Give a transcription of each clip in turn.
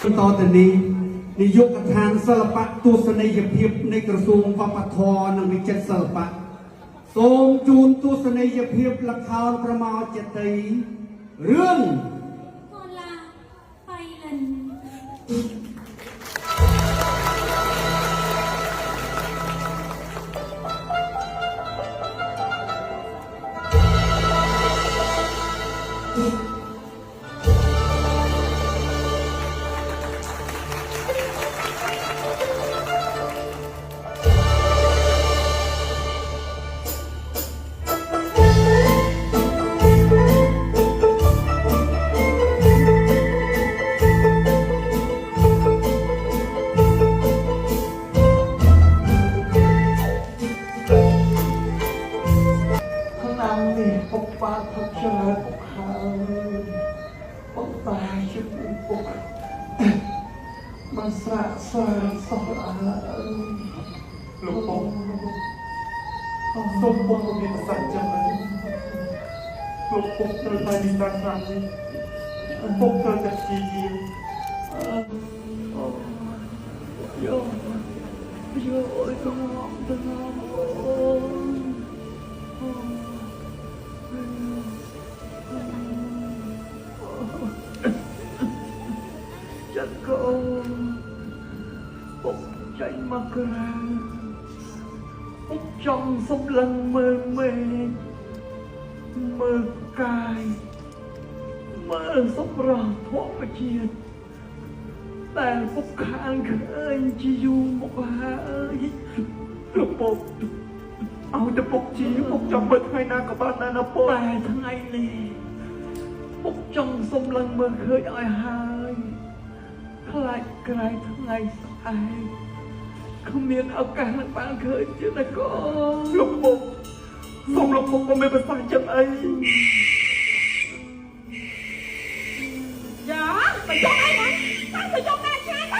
ต่อแต่นี้นิยกทานศิลปะตุสนียเพียบในกระทรวงวัฒนธรรมและวิจิตรศิลปะส่งจูนตุสนียเพียบละครประมาเจตีเรื่องโคลาไปลันปกป้าพกเชิดปกหางปกตายชุดปกมาสระสระสระลูกปกส้มปกมีภาษาจังเลยลูกปกเธอไปมีตาครั้งนี้ปกเธอจะจีเดียวโยโยตงตงจัดก็ปกใจมากราปกจองสมลังมือเมย์มือกายมือสมรองพวกประเจียนแต่ปกขางเคยจะอยู่หมกหาลูกปกเอาแต่ปกจีปกจองเบิดให้นากับบ้านนานะปกแต่ทั้งไงเลยปกจองสมลังมือเคยอ่อยหายคลายกลายทั้งไงสายเขาเมียนเอาการบางเคยเจอแต่ก็ลูกปกส่งลูกปกก็ไม่เป็นฝ่ายจังไออย่าไปยกไอ้นะไปยกหน้าใช่ไหม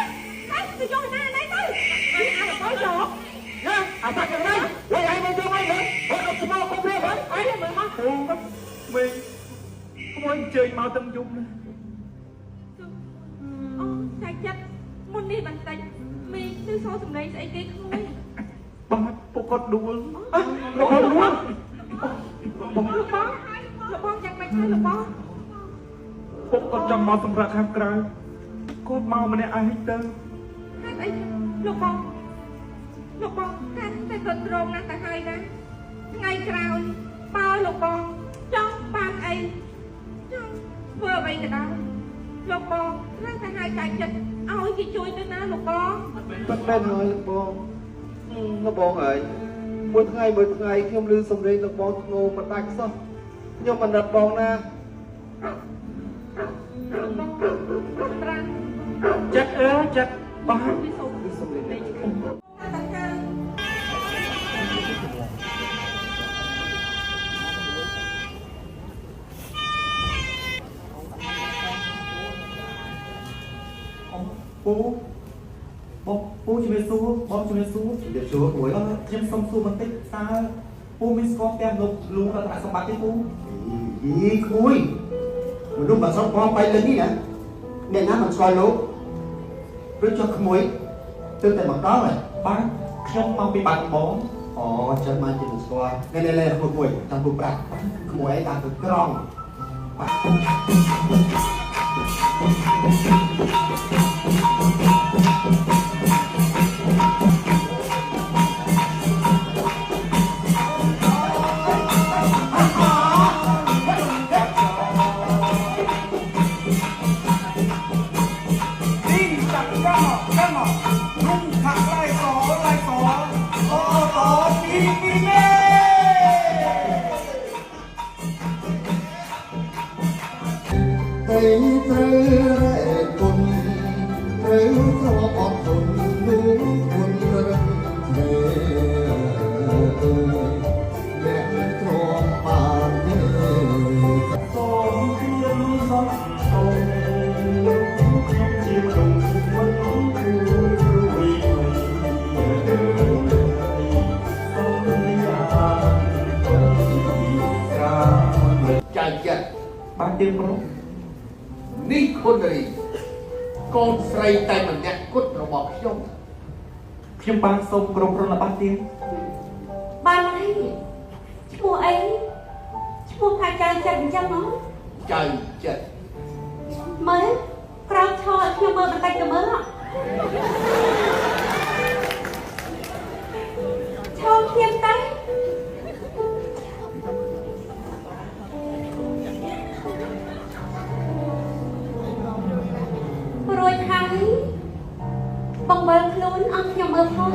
ไปยกหน้าไหนไปไอ้อะไรไปยกนะอาจารย์ยังไงว่าไงมันจะไม่เหรอว่าเราจะมาคนเดียวเหรอไอ้เนี่ยเหมือนมั้งโอ้ก็ไม่ขโมยเจอมาตั้งยุบเลยอ๋อใช่จัดมุนนี่บันเต็งมีซื้อโซ่สำเร็จไอ้เก๊กห้อยบ้าปกติดูเราเอาดูลูกบ้องยังไม่ใช่ลูกบ้องปกติจำมาสำหรับทางไกลก็มามันในไอเตอร์ไอ้ลูกบ้องท่านแต่คนตรงนะแต่ให้นะไงกล่าวเปล่าลูกบ้องจ้องปากไอ้จ้องเพื่อไปกันเอาลูกบ้องท่านแต่ให้ใจจัดเอาที่ช่วยด้วยนะลูกบ้องbắt bên rồi lực bông nó bông ấy một ngày khi ông lưu xong đây lực bông ngô mà tạch sao nhưng mà đặt bông na chắc chắc ba lưu xong đây bố bố chỉ biết xuống bom chỉ biết xuống để chúa cuối em xong xuống một tích sao bố mới có tem lục lú là tại sao bắt cái bố ý khui một lúc mà xong bom bay lên đi nè để nó mà soi lố rồi cho không muối tương tại mặt đó rồi ba không mau bị bắn bó chân mai chỉ được soi ngay đây là một buổi tầm bụng bạc không muối ấy tạm được cong Hãy subscribe cho kênh Ghiền Mì Gõ để không Chặt chặt ba đêm đó Nick Connery កូនស្រីតែម្នាក់គត់របស់ខ្ញុំបានសូមគ្រប់គ្រងរបស់ទៀត បានហើយឈ្មោះអីឈ្មោះថាចៅចិត្តអញ្ចឹងហ៎ ចៅចិត្ត មើលក្រោកឈរឲ្យខ្ញុំមើលបន្តិចទៅមើលឈរខ្ញុំតែរួចហើយបងមើលខ្លួនអស់ខ្ញុំមើលផង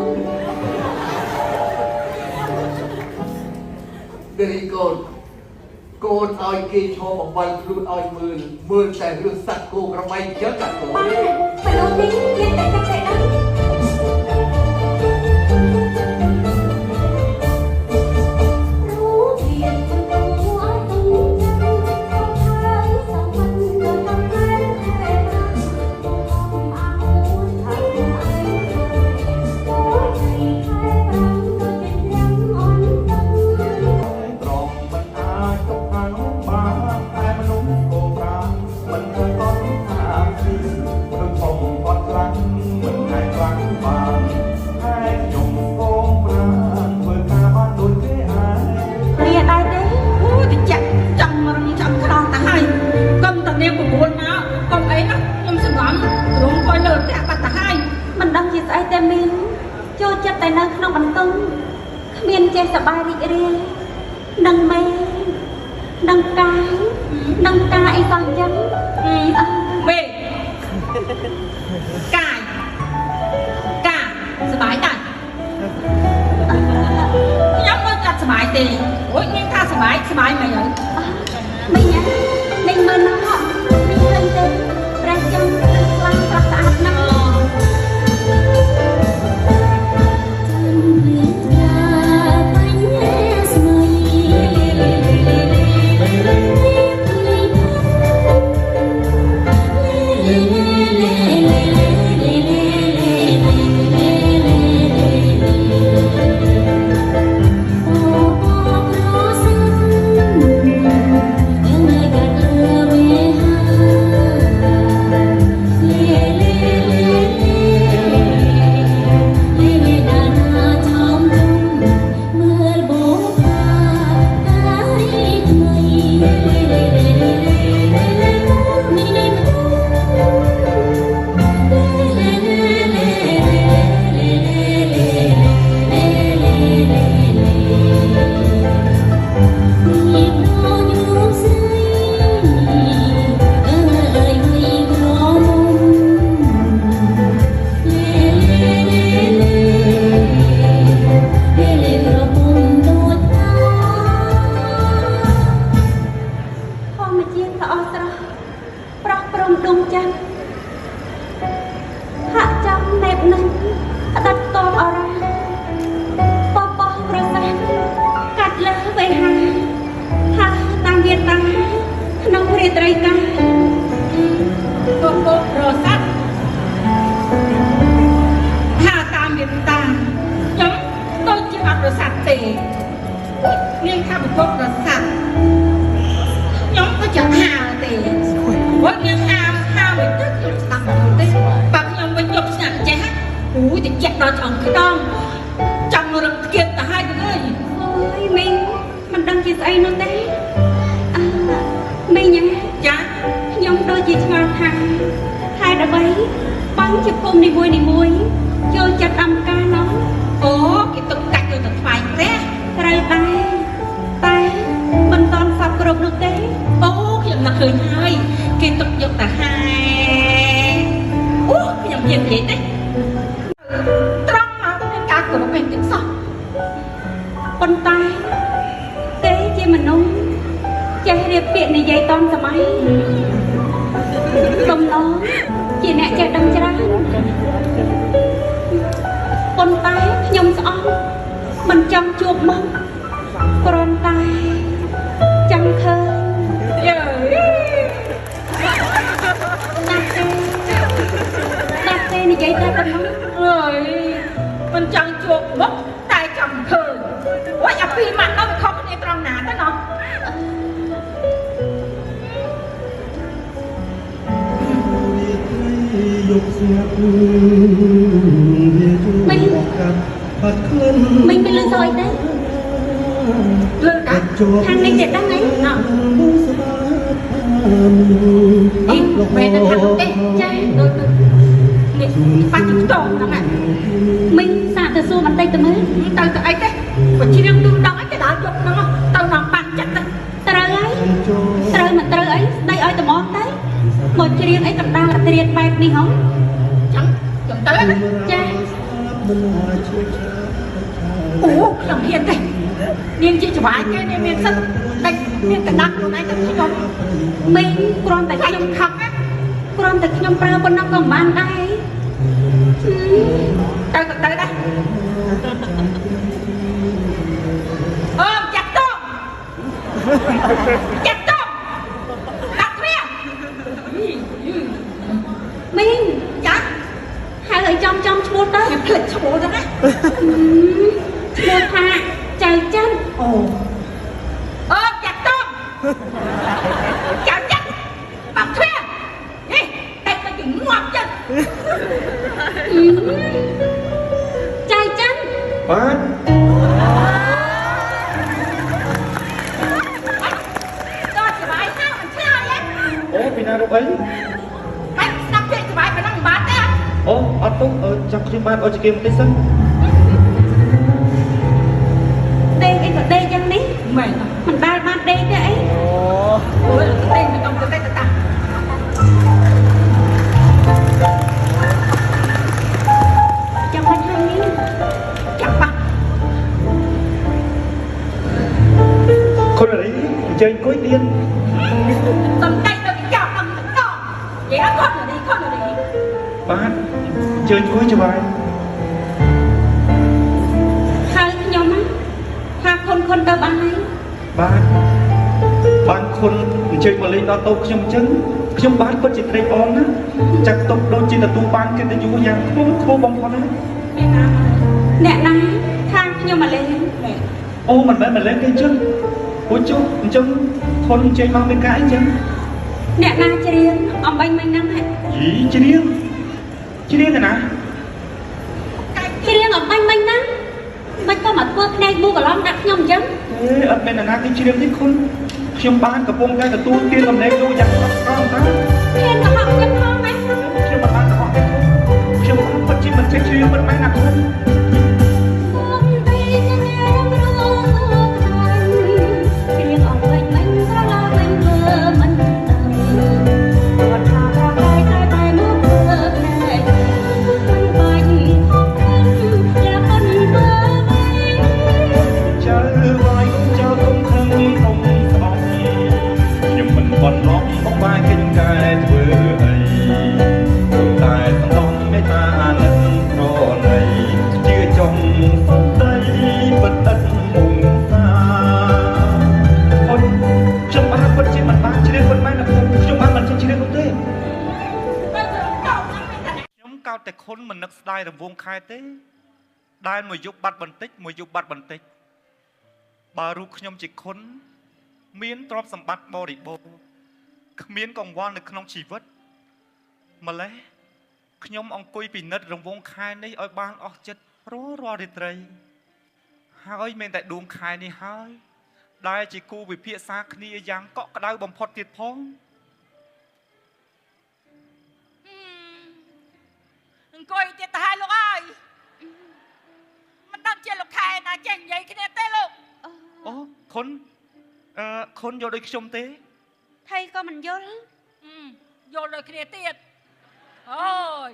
Very good កូនឲ្យគេឈរបង្វិលខ្លួនឲ្យមើលតែរឿងសត្វគោក្របីចឹងតែកូន បានបលូននេះមានតែចាប់តែដល់ ត្រង់មិនអាចទៅខាងបានតែមនុស្សគោប្រាមិនទៅតន់ថាគឺរឿងធំគាត់ខ្លាំងមិនអាចខ្លាំងបានតែខ្ញុំគោប្រាធ្វើការបានដូចគេហើយ មានដែរទេ អូតិចចាំរំចាំខ្លោះទៅហើយកុំតានាង9មកកុំអីណាខ្ញុំសង្ងំរងcoiលើផ្ទះបាត់ទៅហើយ មិនដឹងជាស្អីតែមានចូលចិត្តតែនៅក្នុងបន្ទប់គ្មានចេះសប្បាយរីករាយនឹងមេនឹងកាយនឹងការអីសោះចឹង មេកាយសบายតាខ្ញុំមិនកាត់សบายទេអូយនាងថាសบายមិនហើយ មីញ៉ានឹងមើលណាស់មីឃើញទេប្រេះចាំខ្លាំងប្រះស្អាតណាស់ នាងថាប្រកបរសាត់ខ្ញុំក៏ចង់ហាលទេព្រោះនាងហាលមិនទៅខ្ញុំស្ដាប់ទេបាក់ខ្ញុំវិញយកស្ងាត់ចេះអូយតិចដល់ឆ្អឹងខ្នងចង់រឹងស្គៀតទៅហើយទៅអើយអូយមីងមិនដឹងជាស្អីនោះទេមីងចាខ្ញុំដូចជាឆ្ងល់ថាហេតុអ្វីបងជាភូមិនីមួយចូលចិត្តអំការនោះអូគេទុកកាច់ទៅថ្វាយផ្ទះត្រូវដែរតែមិនតន់សពគ្រប់នោះទេអូខ្ញុំនឹកឃើញហើយគេទុកយកទៅហើយអូខ្ញុំនិយាយទេត្រង់មកមានការគោរពឯងទាំងសោះប៉ុន្តែគេជាមនុស្សចេះរៀបពាក្យនិយាយតន់សម័យទំនងជាអ្នកចេះដឹងច្រើនប៉ុន្តែខ្ញុំស្អប់មិនចង់ជួបមកគ្រាន់តែចង់ឃើញយើដាច់ទេនិយាយតែប៉ុណ្ណឹងអើយមិនចង់ជួបមកតែចង់ឃើញអូយអាពីរម៉ាក់នោះខុសគ្នាត្រង់ណាទៅណោះ dục nhạc về chùa cặp bát khấn mình lư rồi đấy lư cả thằng này đẹp đang ấy đi về nó thằng đấy chơi đôi bắt chúng trộn lắm ạ mình xả từ xu mặt đây từ mới từ ấy đấy và chỉ riêng tôi đóng ấy cái đó dục nó tao nằm bắn chặt trời ấy đây ơi tao món đấy một chỉ riêng ấy cầm đa là tiền bạc đi không chẳng chẳng tới cha ủa lòng hiền đây niên chị chụp ai cái niên miền sân đây niên cả nặng luôn đấy tao không mình còn tại nhom khóc á còn tại nhom prao bên nó còn ban đây tới đây chặt tôm đặt kia mình chặt hai người trong chua tới nhập lịch chua đó chua tha trời chân chặt tôm chặt đặt kia đây là chuyện ngoặt chân trời chân vì nào đâu ấy mày sắp chuyện cho mày phải đang bán đấy ở tốt trong chương ban ở kia một cái sân đây cái còn đây chân đi mày mình ba ban đây đấy ấy ôi đây mình không được đây ta chẳng phải hai miếng chẳng bằng con ở đấy chơi cối tiên tầm tay tao bị chọc tầm to vậy đó con ở đây bác chơi cối cho bài hai nhóm á hai con tao bán ấy bạnคนchơi mà lên đó tàu trong chân trong bán có chỉ thấy on á chắc tàu đôi chỉ là tu bán cái tên du giang không bông con á nè nè thang nhưng mà lên mình lên cái chân ôi chú chân con chơi mang bên cái chân nè nè chị riêng ông bánh mình năm hả gì chị riêng rồi nè chị riêng ông bánh mình năm bánh có mặt vơ này mua cả lon đặt nhom chân thế ở bên là cái chị riêng thích con trong bán cả bông cái là tu tiên làm này tu giang con ta thêm cả họ chân không ấy chưa mà bán cả họ cái không chưa mà con chỉ mình chơi riêng mình máy nặng hơn còn lót bóc vai kinh cái vừa ấy tại thằng con mấy ta lần pro này chưa trong tay bất ân mùng xa ôi trong ba quân trên mặt ba chỉ đến quân mai là không trong ba mặt trên chỉ đến quân thế nhóm caoแต่คนมันนึกได้แต่วงคายเต้ได้มวยยุบบัดบันติกมวยยุบบัดบันติกบารุขยมจิตคนมีนตรอบสมบัติบริบูรณ์มีนกองว่างในขนมชีวิตมาเลยขยมองคุยปีนัดรวงคายในอ้อยบานออกจัดรอดิตรีหายเมนแต่ดวงคายนี่หายได้จีกูวิพิษาคณียังเกาะกระดาบอมพอดติดพ้องcoi tiệt hai lúc ai mình đang chơi lục khai na chèn vậy cái này tê luônคนโยนโดยชมเต้ thay con mình vô đó vô rồi cái này tiệt ôi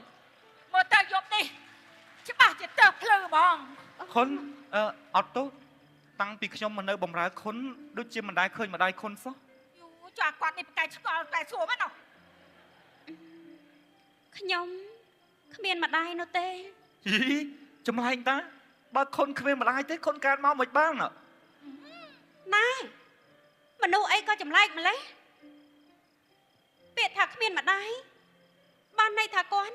một thằng vô đi chứ bà chỉ tập lư bòn คนอดโต้ตั้งปีขยมมันเนยบ่มร้ายคนดูจิมันได้เคยมาได้คนซะ อยู่จากกว่านี่ไก่ชักไก่สัวมั้ยเนาะ ขยมขมิ้นมาได้เนาะเต้จำไรตาบางคนเคยมาได้เต้คนการมาหมดบ้างน่ะ này mà nô ấy có chấm like mà lấy biệt thà khmiên mà đai ban này thà con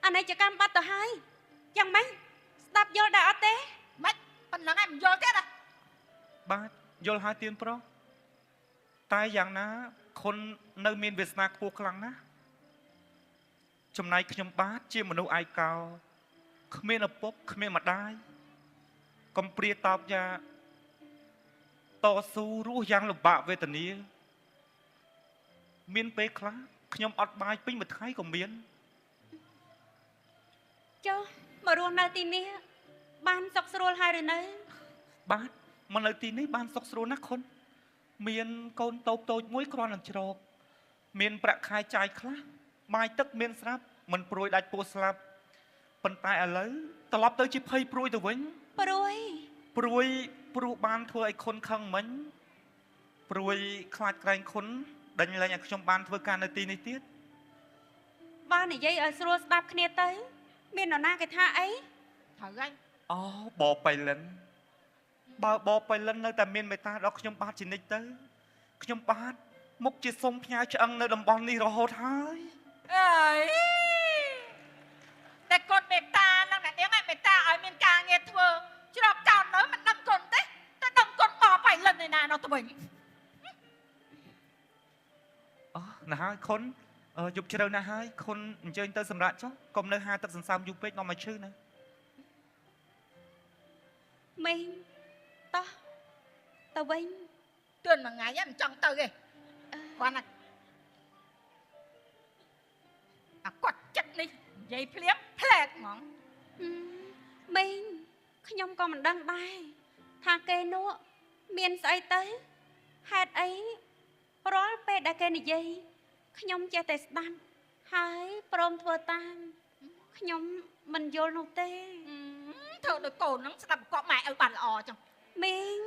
anh ấy chỉ cam bắt tờ hai chẳng mấy đạp vô đã té mấy phần là ngày mình vô chết à บ้านโยนหาเตียนเพราะตายอย่างนะคนเนื้อมีนเวสนาคูคลังนะ ចំណែកខ្ញុំបាទជាមនុស្សឯកោគ្មានឪពុកគ្មានម្ដាយកំព្រាតបយ៉ាតស៊ូរស់យ៉ាងលំបាកវេទនាមានពេលខ្លះខ្ញុំអត់បាយពេញមួយថ្ងៃក៏មាន ចុះមករស់នៅទីនេះបានសុខស្រួលហើយឬនៅ បាទមកនៅទីនេះបានសុខស្រួលណាស់ខុនមានកូនតូចតូចមួយគ្រាន់នឹងច្រកមានប្រាក់ខែចាយខ្លះបាយទឹកមានស្រាប់មិនព្រួយដាច់ពោះស្លាប់ប៉ុន្តែឥឡូវត្រឡប់ទៅជាភ័យព្រួយទៅវិញ ព្រួយ ព្រួយព្រោះបានធ្វើឲ្យខុនខឹងមិញព្រួយខ្លាចក្រែងខុនដេញលែងឲ្យខ្ញុំបានធ្វើការនៅទីនេះទៀត បាននិយាយឲ្យស្រួលស្ដាប់គ្នាទៅមាននរណាគេថាអី ត្រូវហើយ អូបបៃលិនបើបបៃលិននៅតែមានមេត្តាដល់ខ្ញុំបាទជានិច្ចទៅខ្ញុំបាទមុខជាសុំផ្ញើឆ្អឹងនៅតំបន់នេះរហូតហើយ អើយតែគាត់មេត្តានឹងអ្នកនាងឲ្យមេត្តាឲ្យមានការងារធ្វើច្រកចោលនៅមិនដឹងគុណទេតែដឹងគុណបបៃលិនឯណានោះទៅវិញ អូណាស់ហើយខុនយប់ជ្រៅណាស់ហើយខុនអញ្ជើញទៅសម្រាប់ចុះកុំនៅហាទឹកសន្សើមយូរពេកនាំមកឈឺណា មីងតោះទៅវិញ ទឿនមួយថ្ងៃហ្នឹងមិនចង់ទៅទេគាត់ណាអាគាត់ចិត្តនេះនិយាយភ្លាមផ្លែកហ្មង មីងខ្ញុំក៏មិនដឹងដែរថាគេនោះមានស្អីទៅហេតុអីរាល់ពេលដែលគេនិយាយខ្ញុំចេះតែស្ដាប់ហើយព្រមធ្វើតាមខ្ញុំមិនយល់នោះទេ ធ្វើដោយកូនហ្នឹងស្ដាប់គាត់ម៉ែឲ្យបានល្អចឹង មីង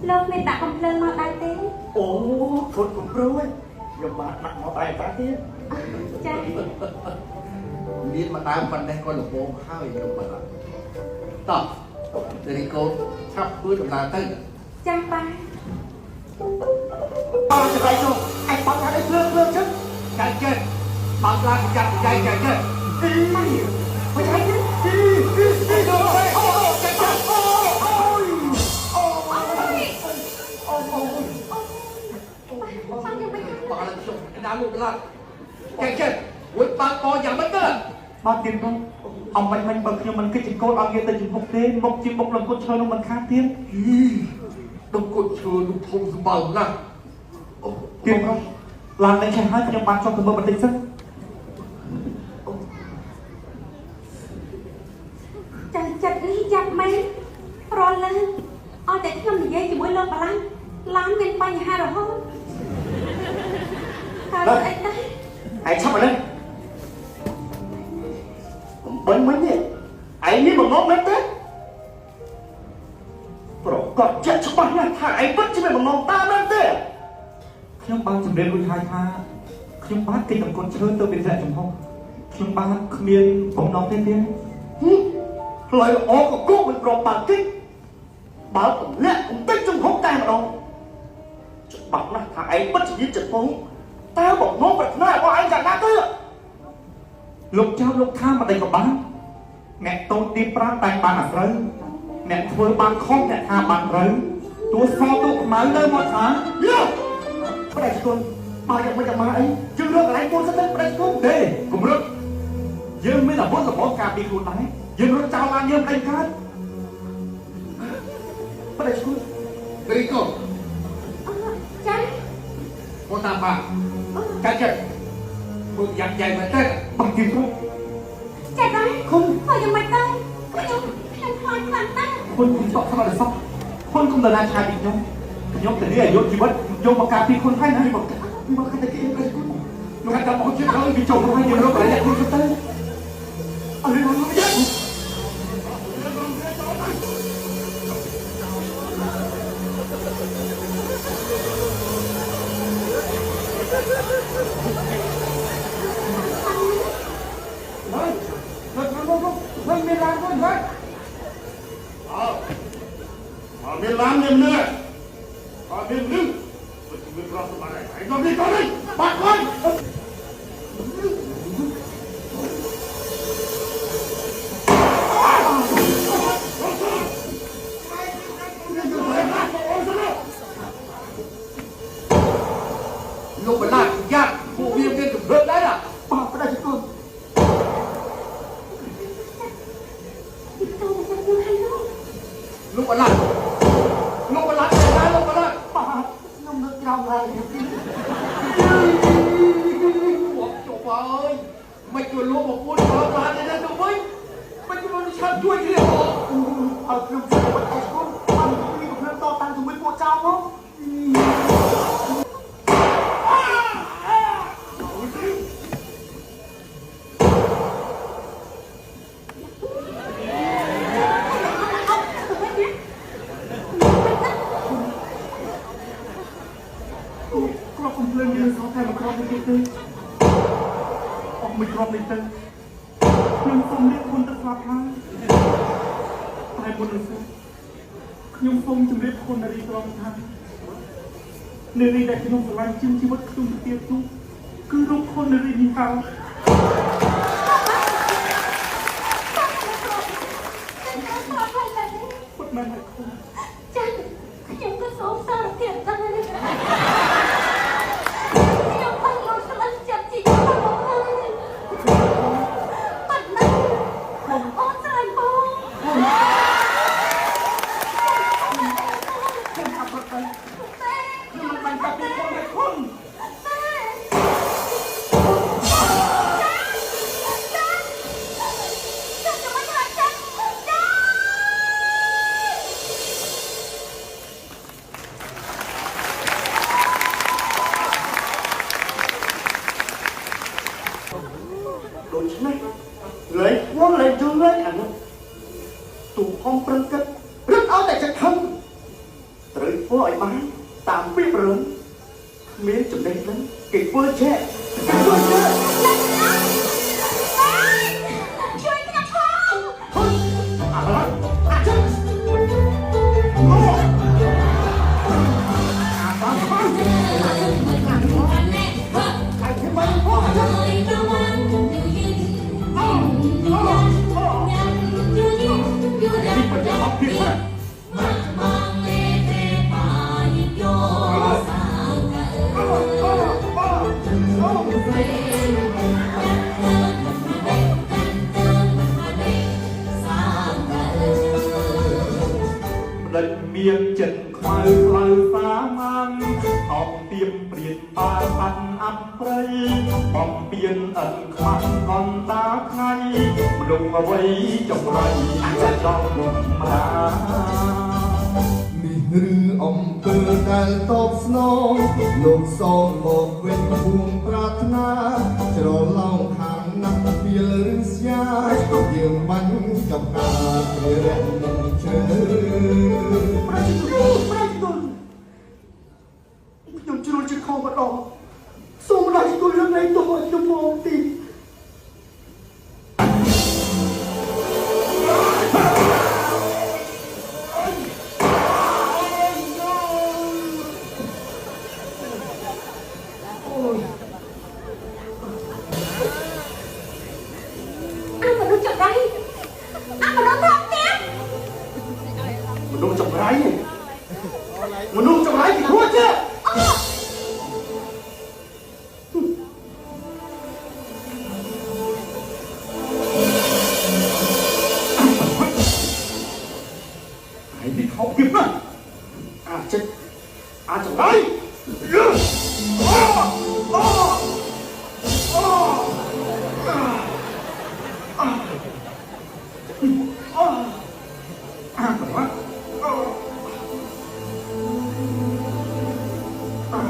លោកមានដាក់កំភ្លើងមកដែរទេ អូធន់កំព្រួយខ្ញុំបាទដាក់មកតែបាត់ទៀត ចា៎ មានមកដើមប៉ុណ្ណេះក៏លំងហើយខ្ញុំបាទតោះរីកូនឆាប់ធ្វើដំណើរទៅ ចា៎ប៉ា បងจะไปចូលឯងបងថាឲ្យភ្លើងចឹងចាច់ចិត្តបងឡើងចាត់ចាច់ចាច់ចិត្តម៉ៃមិនឲ្យទេអូចាច់ចិត្តអូបងឡើងជុំដើរលោកឡើងចាច់ចិត្តវុយបើកបយ៉ាងម៉េចទៅបាទទៀតបងអំបញ្ញមិញបើខ្ញុំមិនគិតជាកូនអត់និយាយទៅជំហុកទេមុខជាមុខលំគុតឈើនោះមិនខាតទៀតដុំគុតឈើនោះធំសម្បើមណាស់ទៀតបងឡើងតែឆេះហើយខ្ញុំបានចុះទៅមើលបន្តិចសិន ចាច់ចិត្តនេះចាប់មែនរាល់លើអត់តែខ្ញុំនិយាយជាមួយលោកបាឡាំងឡើងមានបញ្ហារហូតហើយអីដែរ ឯងឆាប់មកនេះបំមិញនេះឯងនេះមកងមែនទេប្រកបចិត្តច្បាស់ណាស់ថាឯងពិតជាមិនមកតាមមែនទេខ្ញុំបានជម្រាបរួចហើយថាខ្ញុំបានគេតំកូនឈើទៅវិទ្យាចំហខ្ញុំបានគ្មានបំណងទេទៀតផ្លូវអកកុកមិនប្របាក់តិចបើទម្លាក់បន្តិចចំហតែម្ដងច្បាស់ណាស់ថាឯងពិតជាញាតិចិត្តផងតើបំណងប្រាថ្នារបស់ឯងយ៉ាងណាទៅលោកចៅលោកថាមិនដេញក៏បានអ្នកតូចទី5តែបានអាស្រូវអ្នកធ្វើបានខុសអ្នកថាបានត្រូវតួសតួខ្មៅនៅមកថាយោប្រដេជគុណបើយ៉ាងមិនយ៉ាងម៉េចអីយើងរកកន្លែងគួរសិនទៅប្រដេជគុណទេគំរឹកយើងមានអាវុធសម្បូរការពារខ្លួនដែរ យើងរត់ចោលបានយើងដេញកើតបដិឈុន Beriko, ចា៎ kota apa? Cacat. Buk yang jai mata. បាត់ទៀតគ្រូ ចា៎ដែរគុំហើយយ៉ាងម៉េចដែរខ្ញុំខ្លាចខ្លាំងណាស់ គុណខ្ញុំសក់ស្មារតីសក់គុណគុំដណាឆាយពីខ្ញុំទៅនេះអាយុជីវិតយកមកការពារគុណហើយណាមកតែគេប្រែគុណ Lu kata mau cek kau ពីចុងហើយយើងរកប្រយ័ត្នគុណទៅអរិយមកយ៉ា Hei, hei, milan pun, hei. Milan ni benar. Ambil ni. Betul keras sebarang. Kau ni kau ni. Pak kau. Lu benar, ya. Kau biar dia keberat dah lah. បាត់បដិឈុន Lu benar. Lu benar, lu benar. បាត់ខ្ញុំនឹកក្រោមហើយ Ủa, chụp ơi. Mày cười luôn một cuốn phở ra đây đây tụi mình. Mày cứ nói sao chui cái liệu. អើខ្ញុំសុខបដិឈុនបានមានកំណត់តតាំងជាមួយពួកចៅមក គ្រាប់កំភ្លើងយើងសោះតែមកគ្រាប់នេះទេអស់មួយគ្រាប់នេះទៅខ្ញុំសូមលាគុណទៅស្លាប់ហើយតែមុននឹងទៅខ្ញុំសូមជម្រាបគុណនារីត្រង់ថានារីដែលខ្ញុំស្រឡាញ់ជាងជីវិតខ្ញុំទៅទៀតនោះគឺរូបគុណនារីនេះហើយពុតមែនហើយគុណ ចា៎ខ្ញុំក៏សូមសារភាពដែរខ្ញុំបានមកស្លាប់ចិត្តជីវិតរបស់ហើយបាត់ណាស់អូនស្រ័យបង ខ្ញុំអត់ប្រកែក តែ ខ្ញុំមិនបាញ់កាប់ពីគុណទេគុណ ដូច្នេះលេខវងលេខយល់លេខអានោះទូខំប្រឹងគិតរឹតឲ្យតែចិត្តខឹងត្រូវធ្វើឲ្យបានតាមពីប្រលឹងគ្មានចំណេះដឹងគេធ្វើឆែកគេធ្វើឆែក ជួយខ្ញុំផង ហុយអរអាចិនអូអាបានបានអាគេបានផងអាចិននេះបច្ចុប្បន្នពីហ្នឹងដេចមានចិត្តខ្មៅខ្លៅសាមានអោបទៀមព្រៀនបាបាត់អត់ព្រៃបំពៀនអិនខ្មាស់អនតាថ្ងៃមនុស្សអ្វីចម្រៃចង់រំរា នេះឬអំពើដែលតបស្នងលោកសងមកវិញភួងប្រាថ្នាច្រឡោមខាងណាស់ពីលឬស្យាយើងបាញ់កំណាព្រះរៈនឹងជើ ខ្ញុំជ្រុលជិះខំម្ដងសូមរាជគុណរឿងនៃទោះឲ្យខ្ញុំមកទី អាមនុស្សចុះដៃអាមនុស្សថោកទៀត មនុស្សចម្រៃមនុស្សចម្រៃពីខ្លួនចេះ អ នេះខោពីណាអាចចម្លែក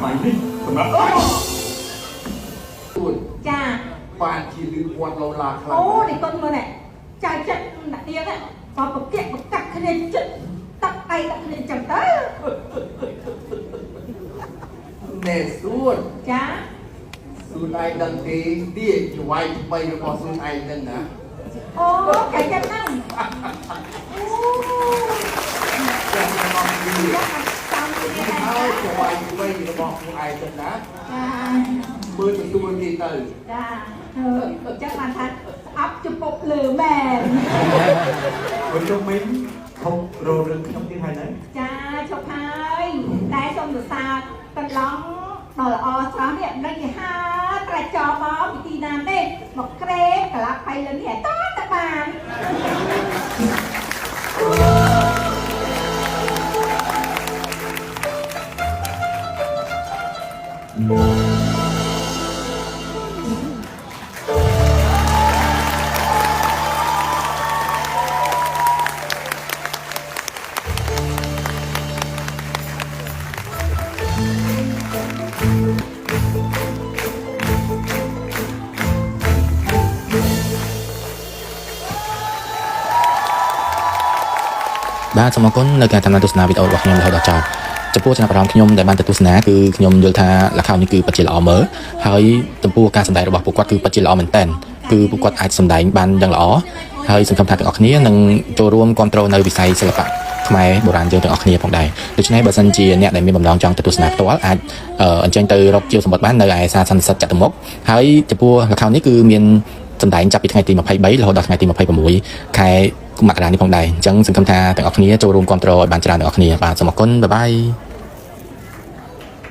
ម៉ៃនេះសម្រាប់ ចា បានជាលឺពាត់លោឡាខ្លាំង អូនេះកូនមើលនេះចាយចិត្តដាក់ទៀតណាបើប្រកែកប្រកាក់គ្នាចិត្តតាក់អីដាក់គ្នាចឹងទៅ ណែសួន ចា សួនឯងដឹងទេទីច្វាយថ្មីរបស់សួនឯងហ្នឹងណា អូកែចឹងហ្នឹងអូ ចាំមកទី ចាំទៀតណា ហើយច្វាយថ្មីរបស់សួនឯងហ្នឹងណា ចា មើលទទួលទីទៅ ចាចឹងបានថាស្អប់ចំពុកលើមែន បើចុះមិញខំរោរឿងខ្ញុំទៀតហើយណា ចាជប់ហើយតែសូមសរសើរកន្លងដល់ល្អស្រស់នេះមិនគេហាត្រចោមកពីទីណាទេមកក្រេកន្លះបៃលើនេះតើតបាន បាទសូមអរគុណនៅការតាមដានទស្សនាវីដេអូរបស់ខ្ញុំរហូតដល់ចប់ចំពោះចំណាប់អារម្មណ៍ខ្ញុំដែលបានទៅទស្សនាគឺខ្ញុំយល់ថាល្ខោននេះគឺពិតជាល្អមើលហើយចំពោះការសម្ដែងរបស់ពួកគាត់គឺពិតជាល្អមែនទែនគឺពួកគាត់អាចសម្ដែងបានយ៉ាងល្អហើយសង្ឃឹមថាទាំងអស់គ្នានឹងចូលរួមគ្រប់គ្រងនៅវិស័យសិល្បៈខ្មែរបុរាណយើងទាំងអស់គ្នាផងដែរដូច្នេះបើសិនជាអ្នកដែលមានបំណងចង់ទៅទស្សនាផ្ទាល់អាចអញ្ជើញទៅរកជាវសម្បត្តិបាននៅឯសាលសន្និសីទចតុមុខហើយចំពោះល្ខោននេះគឺមានសម្ដែងចាប់ពីថ្ងៃទី23រហូតដល់ថ្ងៃទី26ខែមករានេះផងដែរអញ្ចឹងសង្ឃឹមថាទាំងអស់គ្នាចូលរួមគ្រប់គ្រងឲ្យបានច្រើនទាំងអស់គ្នាបាទសូមអរគុណបាយបាយ